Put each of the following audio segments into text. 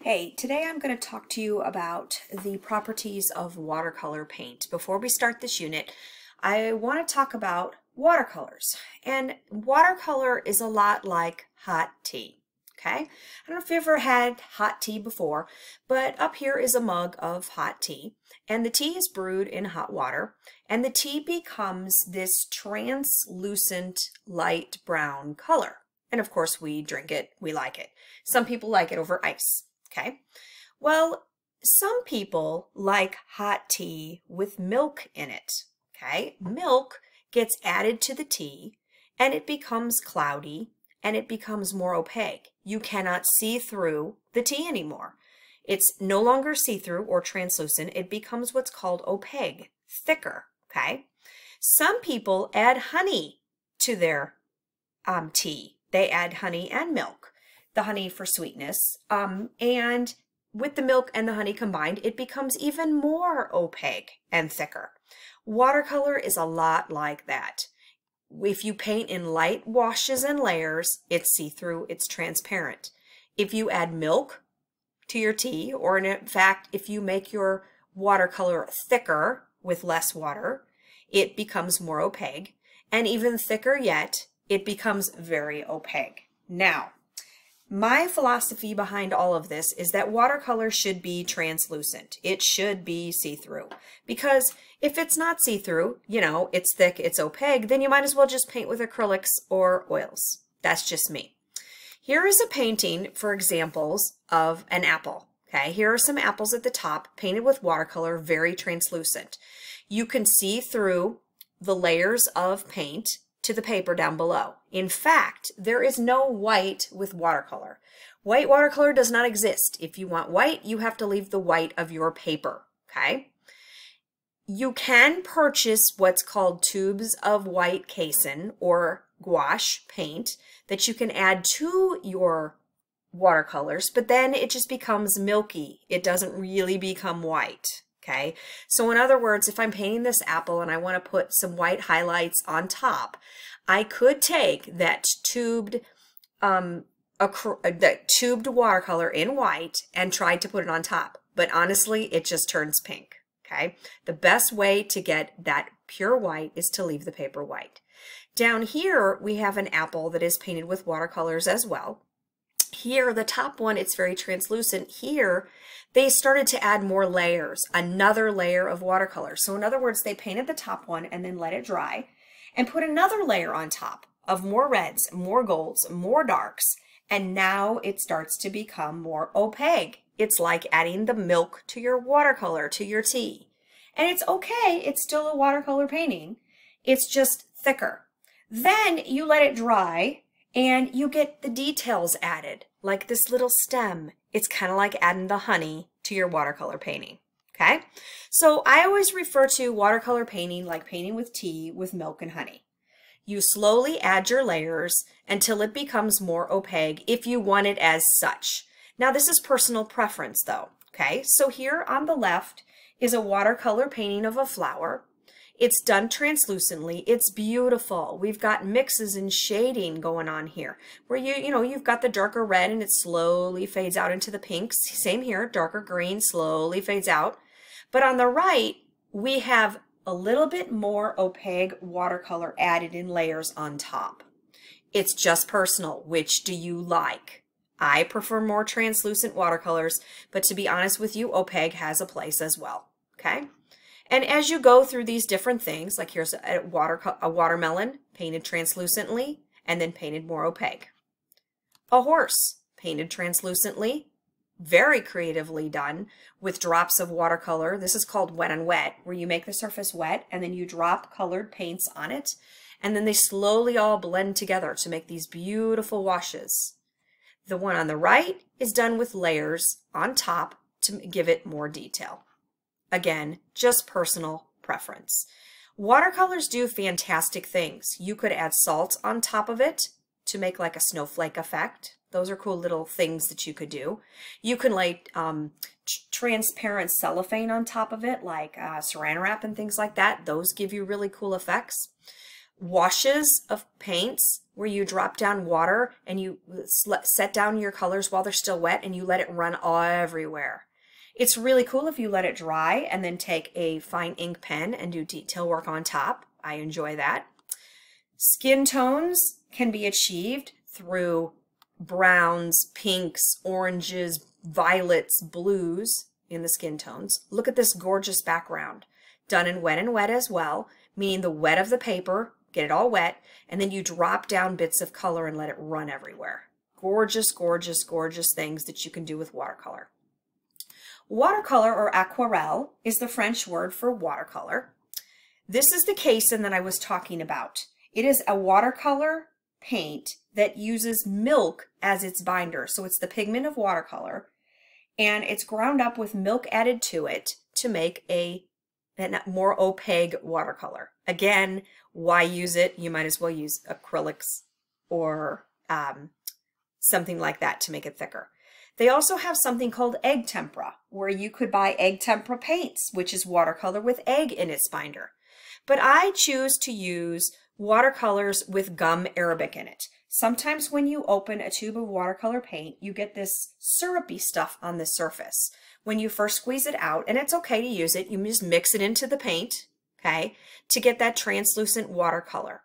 Hey, today I'm going to talk to you about the properties of watercolor paint. Before we start this unit, I want to talk about watercolors. And watercolor is a lot like hot tea. Okay? I don't know if you've ever had hot tea before, but up here is a mug of hot tea. And the tea is brewed in hot water. And the tea becomes this translucent light brown color. And of course, we drink it, we like it. Some people like it over ice. Okay, well, some people like hot tea with milk in it. Okay, milk gets added to the tea and it becomes cloudy and it becomes more opaque. You cannot see through the tea anymore. It's no longer see-through or translucent. It becomes what's called opaque, thicker. Okay, some people add honey to their tea. They add honey and milk. The honey for sweetness, and with the milk and the honey combined, it becomes even more opaque and thicker. Watercolor is a lot like that. If you paint in light washes and layers, it's see-through, it's transparent. If you add milk to your tea, or in fact, if you make your watercolor thicker with less water, it becomes more opaque, and even thicker yet, it becomes very opaque. Now, my philosophy behind all of this is that watercolor should be translucent. It should be see-through. Because if it's not see-through, you know, it's thick, it's opaque, then you might as well just paint with acrylics or oils. That's just me. Here is a painting for examples of an apple. Okay, here are some apples at the top, painted with watercolor, very translucent. You can see through the layers of paint to the paper down below. In fact, there is no white with watercolor. White watercolor does not exist. If you want white, you have to leave the white of your paper, okay? You can purchase what's called tubes of white casein or gouache paint that you can add to your watercolors, but then it just becomes milky. It doesn't really become white. Okay, so in other words, if I'm painting this apple and I want to put some white highlights on top, I could take that tubed watercolor in white and try to put it on top. But honestly, it just turns pink. Okay, the best way to get that pure white is to leave the paper white. Down here, we have an apple that is painted with watercolors as well. Here, the top one, it's very translucent. Here, they started to add more layers, another layer of watercolor. So in other words, they painted the top one and then let it dry and put another layer on top of more reds, more golds, more darks. And now it starts to become more opaque. It's like adding the milk to your watercolor, to your tea. And it's okay, it's still a watercolor painting. It's just thicker. Then you let it dry and you get the details added, like this little stem. It's kind of like adding the honey to your watercolor painting, okay? So I always refer to watercolor painting like painting with tea with milk and honey. You slowly add your layers until it becomes more opaque if you want it as such. Now this is personal preference though, okay? So here on the left is a watercolor painting of a flower. It's done translucently. It's beautiful. We've got mixes and shading going on here where you've got the darker red and it slowly fades out into the pinks. Same here, darker green slowly fades out. But on the right, we have a little bit more opaque watercolor added in layers on top. It's just personal. Which do you like? I prefer more translucent watercolors, but to be honest with you, opaque has a place as well, okay? And as you go through these different things, like here's a watermelon painted translucently and then painted more opaque. A horse painted translucently, very creatively done with drops of watercolor. This is called wet on wet, where you make the surface wet and then you drop colored paints on it. And then they slowly all blend together to make these beautiful washes. The one on the right is done with layers on top to give it more detail. Again, just personal preference. Watercolors do fantastic things. You could add salt on top of it to make like a snowflake effect. Those are cool little things that you could do. You can lay transparent cellophane on top of it, like saran wrap and things like that. Those give you really cool effects. washes of paints where you drop down water and you set down your colors while they're still wet and you let it run everywhere. It's really cool if you let it dry and then take a fine ink pen and do detail work on top. I enjoy that. Skin tones can be achieved through browns, pinks, oranges, violets, blues in the skin tones. Look at this gorgeous background. Done in wet and wet as well, meaning the wet of the paper, get it all wet, and then you drop down bits of color and let it run everywhere. Gorgeous, gorgeous, gorgeous things that you can do with watercolor. Watercolor, or aquarelle, is the French word for watercolor. This is the casein that I was talking about. It is a watercolor paint that uses milk as its binder. So it's the pigment of watercolor, and it's ground up with milk added to it to make a more opaque watercolor. Again, why use it? You might as well use acrylics or something like that to make it thicker. They also have something called egg tempera, where you could buy egg tempera paints, which is watercolor with egg in its binder. But I choose to use watercolors with gum arabic in it. Sometimes when you open a tube of watercolor paint, you get this syrupy stuff on the surface. When you first squeeze it out, and it's okay to use it, you just mix it into the paint, okay, to get that translucent watercolor.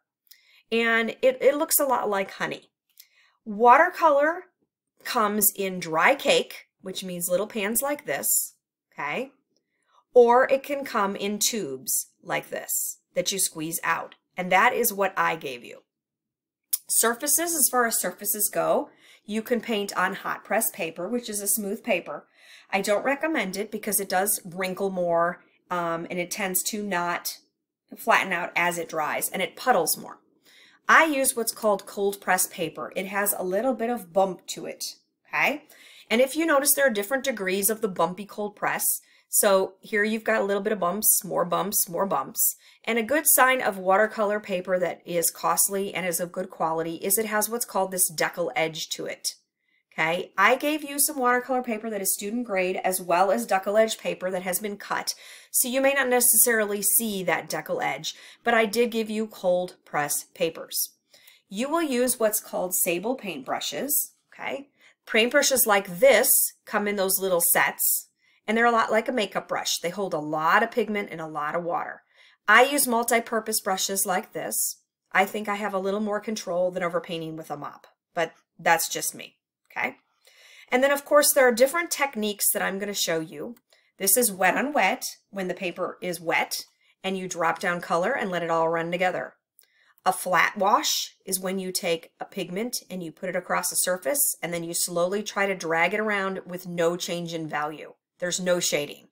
And it looks a lot like honey. Watercolor comes in dry cake, which means little pans like this, okay, or it can come in tubes like this that you squeeze out. And that is what I gave you. Surfaces, as far as surfaces go, you can paint on hot press paper, which is a smooth paper. I don't recommend it because it does wrinkle more and it tends to not flatten out as it dries, and it puddles more. I use what's called cold press paper. It has a little bit of bump to it, okay? And if you notice, there are different degrees of the bumpy cold press. So here you've got a little bit of bumps, more bumps, more bumps. And a good sign of watercolor paper that is costly and is of good quality is it has what's called this decal edge to it. Okay, I gave you some watercolor paper that is student grade as well as decal edge paper that has been cut. So you may not necessarily see that decal edge, but I did give you cold press papers. You will use what's called sable paintbrushes. Okay, paintbrushes like this come in those little sets, and they're a lot like a makeup brush. They hold a lot of pigment and a lot of water. I use multi-purpose brushes like this. I think I have a little more control than over painting with a mop, but that's just me. Okay, and then of course there are different techniques that I'm going to show you. This is wet on wet, when the paper is wet and you drop down color and let it all run together. A flat wash is when you take a pigment and you put it across a surface and then you slowly try to drag it around with no change in value. There's no shading.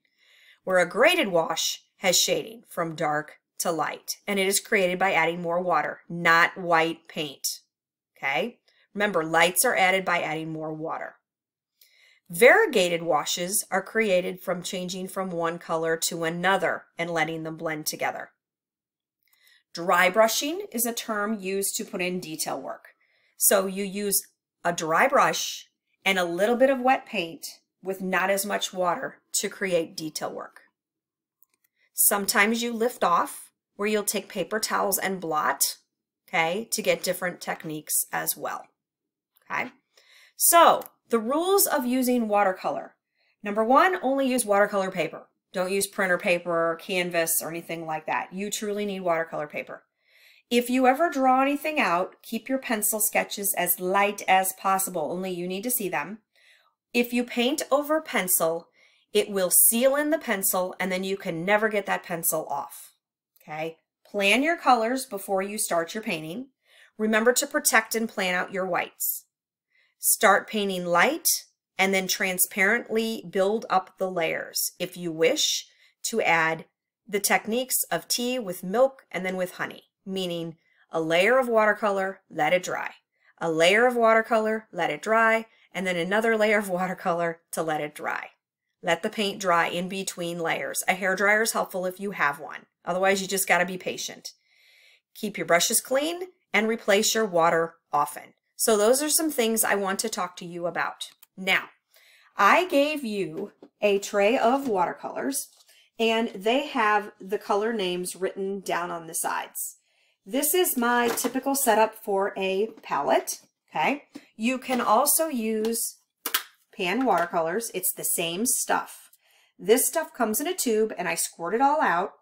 Where a graded wash has shading from dark to light, and it is created by adding more water, not white paint. Okay? Remember, lights are added by adding more water. Variegated washes are created from changing from one color to another and letting them blend together. Dry brushing is a term used to put in detail work. So you use a dry brush and a little bit of wet paint with not as much water to create detail work. Sometimes you lift off, where you'll take paper towels and blot, okay, to get different techniques as well. Okay, so the rules of using watercolor. Number one, only use watercolor paper. Don't use printer paper or canvas or anything like that. You truly need watercolor paper. If you ever draw anything out, keep your pencil sketches as light as possible. Only you need to see them. If you paint over pencil, it will seal in the pencil and then you can never get that pencil off. Okay, plan your colors before you start your painting. Remember to protect and plan out your whites. Start painting light and then transparently build up the layers. If you wish to add the techniques of tea with milk and then with honey, meaning a layer of watercolor, let it dry. A layer of watercolor, let it dry, and then another layer of watercolor to let it dry. Let the paint dry in between layers. A hairdryer is helpful if you have one. Otherwise, you just got to be patient. Keep your brushes clean and replace your water often. So those are some things I want to talk to you about. Now, I gave you a tray of watercolors, and they have the color names written down on the sides. This is my typical setup for a palette, okay? You can also use pan watercolors. It's the same stuff. This stuff comes in a tube and I squirt it all out.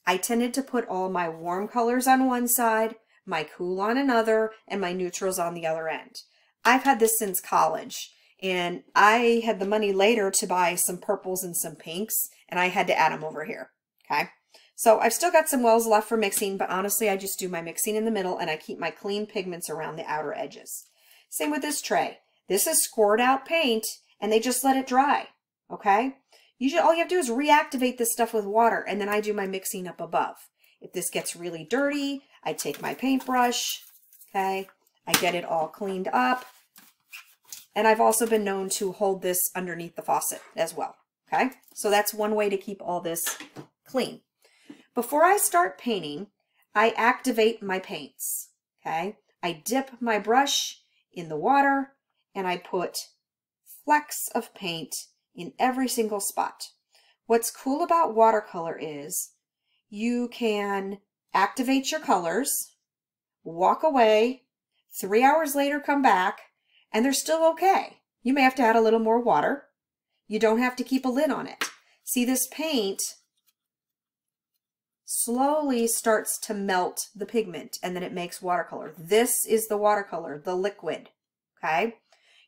I tended to put all my warm colors on one side, my cool on another, and my neutrals on the other end. I've had this since college, and I had the money later to buy some purples and some pinks, and I had to add them over here, okay? So I've still got some wells left for mixing, but honestly, I just do my mixing in the middle, and I keep my clean pigments around the outer edges. Same with this tray. This is squirt out paint, and they just let it dry, okay? All you have to do is reactivate this stuff with water, and then I do my mixing up above. If this gets really dirty, I take my paintbrush, okay? I get it all cleaned up. And I've also been known to hold this underneath the faucet as well, okay? So that's one way to keep all this clean. Before I start painting, I activate my paints, okay? I dip my brush in the water, and I put flecks of paint in every single spot. What's cool about watercolor is you can activate your colors, walk away, 3 hours later come back, and they're still okay. You may have to add a little more water. You don't have to keep a lid on it. See, this paint slowly starts to melt the pigment, and then it makes watercolor. This is the watercolor, the liquid, okay?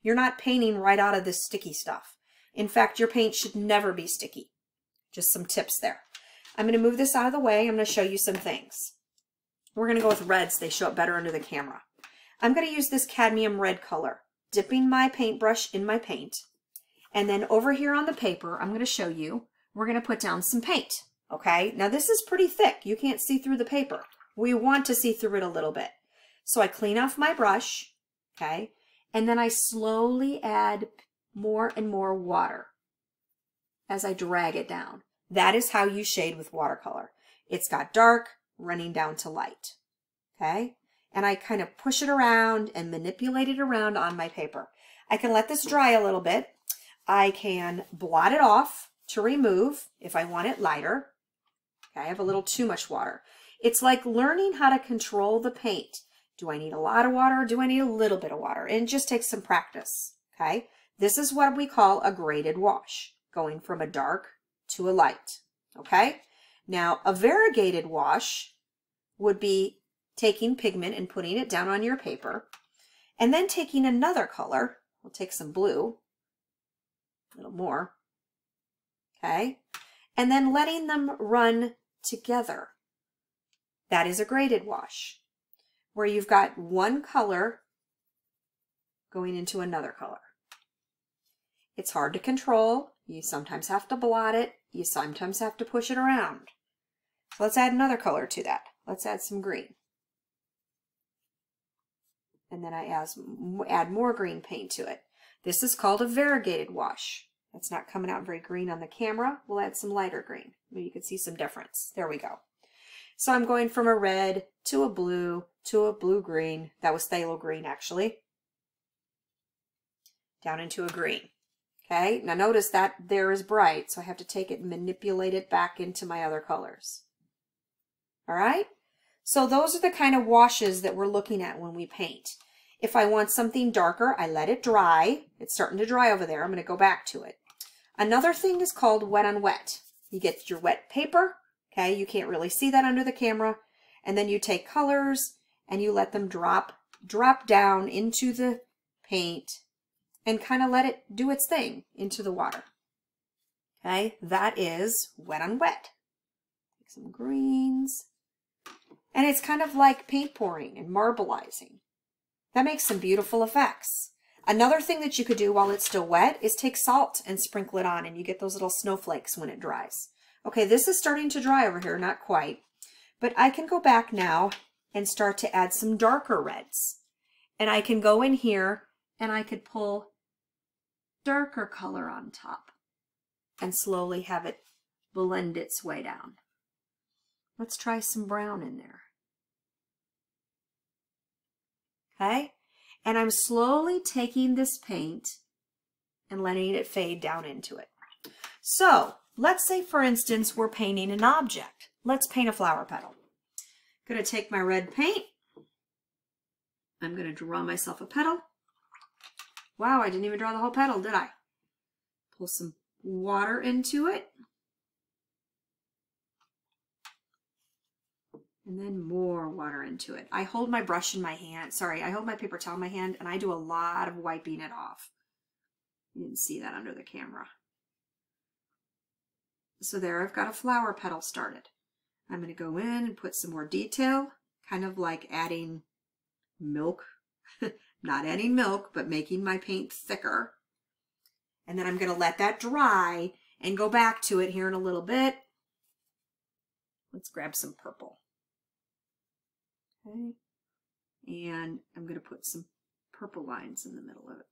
You're not painting right out of this sticky stuff. In fact, your paint should never be sticky. Just some tips there. I'm going to move this out of the way. I'm going to show you some things. We're going to go with reds. They show up better under the camera. I'm going to use this cadmium red color, dipping my paintbrush in my paint. And then over here on the paper, I'm going to show you, we're going to put down some paint. Okay, now this is pretty thick. You can't see through the paper. We want to see through it a little bit. So I clean off my brush, okay, and then I slowly add more and more water as I drag it down. That is how you shade with watercolor. It's got dark running down to light, okay? And I kind of push it around and manipulate it around on my paper. I can let this dry a little bit. I can blot it off to remove if I want it lighter. Okay, I have a little too much water. It's like learning how to control the paint. Do I need a lot of water or do I need a little bit of water? And it just takes some practice, okay? This is what we call a graded wash, going from a dark to a light, okay? Now, a variegated wash would be taking pigment and putting it down on your paper, and then taking another color, we'll take some blue, a little more, okay? And then letting them run together. That is a graded wash, where you've got one color going into another color. It's hard to control. You sometimes have to blot it. You sometimes have to push it around. So let's add another color to that. Let's add some green. And then I add more green paint to it. This is called a variegated wash. That's not coming out very green on the camera. We'll add some lighter green. Maybe you can see some difference. There we go. So I'm going from a red to a blue-green. That was phthalo green, actually. Down into a green. Okay, now notice that there is bright, so I have to take it and manipulate it back into my other colors. All right? So those are the kind of washes that we're looking at when we paint. If I want something darker, I let it dry. It's starting to dry over there. I'm going to go back to it. Another thing is called wet on wet. You get your wet paper. Okay, you can't really see that under the camera. And then you take colors and you let them drop down into the paint and kind of let it do its thing into the water. Okay, that is wet on wet. Take some greens. And it's kind of like paint pouring and marbleizing. That makes some beautiful effects. Another thing that you could do while it's still wet is take salt and sprinkle it on, and you get those little snowflakes when it dries. Okay, this is starting to dry over here, not quite. But I can go back now and start to add some darker reds. And I can go in here and I could pull darker color on top and slowly have it blend its way down. Let's try some brown in there. Okay, and I'm slowly taking this paint and letting it fade down into it. So let's say, for instance, we're painting an object. Let's paint a flower petal. going to take my red paint. I'm going to draw myself a petal. Wow, I didn't even draw the whole petal, did I? Pull some water into it. And then more water into it. I hold my brush in my hand. Sorry, I hold my paper towel in my hand and I do a lot of wiping it off. You didn't see that under the camera. So there, I've got a flower petal started. I'm going to go in and put some more detail, kind of like adding milk. Not adding milk, but making my paint thicker. And then I'm going to let that dry and go back to it here in a little bit. Let's grab some purple. Okay. And I'm going to put some purple lines in the middle of it.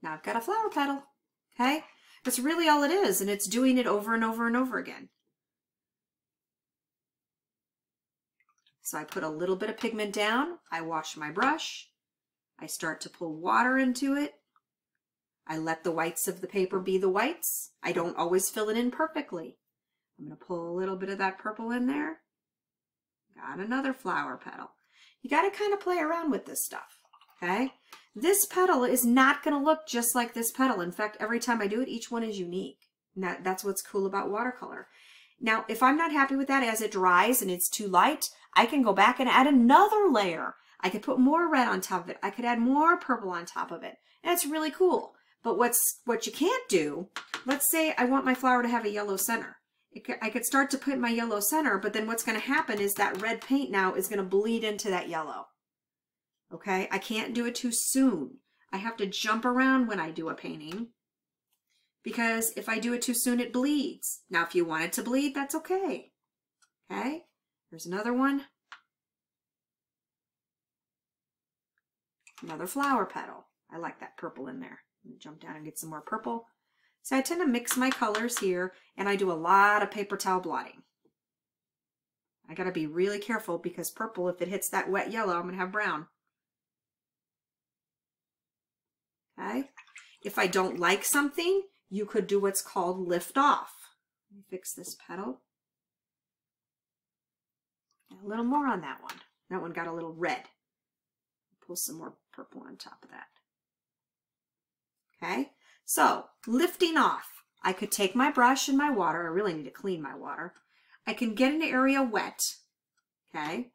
Now I've got a flower petal. Okay. That's really all it is. And it's doing it over and over and over again. So I put a little bit of pigment down. I wash my brush. I start to pull water into it. I let the whites of the paper be the whites. I don't always fill it in perfectly. I'm going to pull a little bit of that purple in there. Got another flower petal. You got to kind of play around with this stuff, okay? This petal is not going to look just like this petal. In fact, every time I do it, each one is unique. And that's what's cool about watercolor. Now, if I'm not happy with that as it dries and it's too light, I can go back and add another layer. I could put more red on top of it. I could add more purple on top of it. And it's really cool. But what you can't do, let's say I want my flower to have a yellow center. I could start to put my yellow center, but then what's going to happen is that red paint now is going to bleed into that yellow. Okay, I can't do it too soon. I have to jump around when I do a painting because if I do it too soon, it bleeds. Now, if you want it to bleed, that's okay. Okay, there's another one. Another flower petal. I like that purple in there. I'm going to jump down and get some more purple. So I tend to mix my colors here, and I do a lot of paper towel blotting. I got to be really careful because purple, if it hits that wet yellow, I'm going to have brown. Okay? If I don't like something, you could do what's called lift off. Let me fix this petal. A little more on that one. That one got a little red. Pull some more purple on top of that. Okay? So, lifting off. I could take my brush and my water. I really need to clean my water. I can get an area wet. Okay?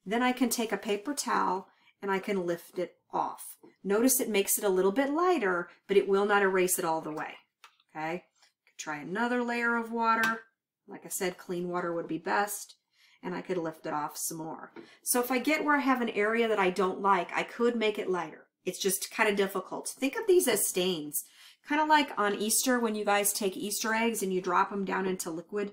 Then I can take a paper towel and I can lift it off. Notice it makes it a little bit lighter, but it will not erase it all the way. Okay? Could try another layer of water. Like I said, clean water would be best. And I could lift it off some more. So if I get where I have an area that I don't like, I could make it lighter. It's just kind of difficult. Think of these as stains. Kind of like on Easter when you guys take Easter eggs and you drop them down into liquid,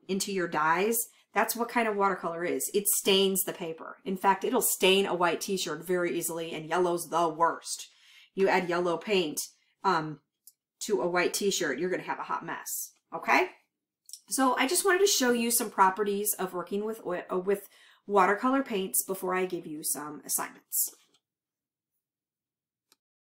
into your dyes. That's what kind of watercolor is. It stains the paper. In fact, it'll stain a white t-shirt very easily, and yellow's the worst. You add yellow paint to a white t-shirt, you're going to have a hot mess. Okay? So I just wanted to show you some properties of working with watercolor paints before I give you some assignments.